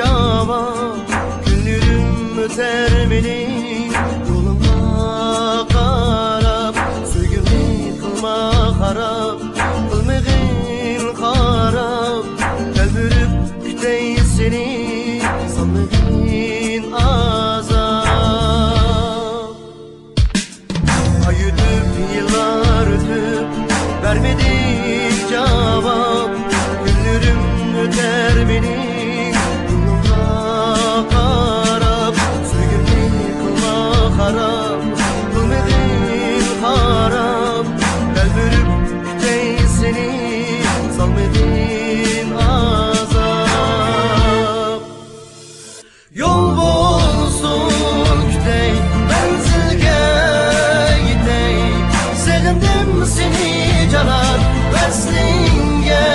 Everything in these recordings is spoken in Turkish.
cevap. Günlerim öter benim yoluma karab. Söygümni kılma harap, kılmagın harap. Kalbürüp kütey seni, sanmagın azap. Ay ötüp yıllar ötüp vermedik cevap. Günlerim öter benim yoluma karab. Söygümni kılma harap, kılmagın harap. Kalbürüp kütey seni, salmagın azap. Yol bolsun kütey menzilge gitey. Sevindim seni canan veslinge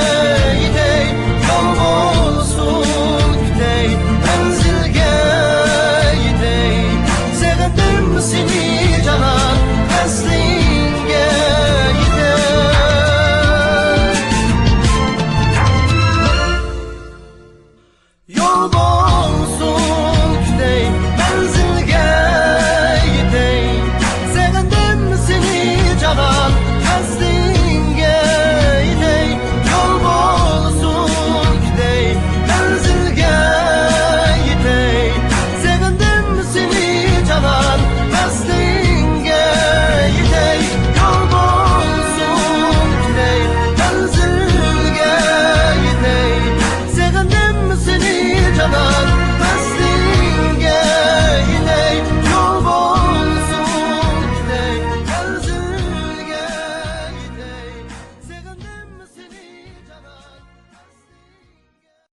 gitey. Yol bolsun kütey menzilge gitey. Sevindim seni canan veslinge gitey. Yol bolsun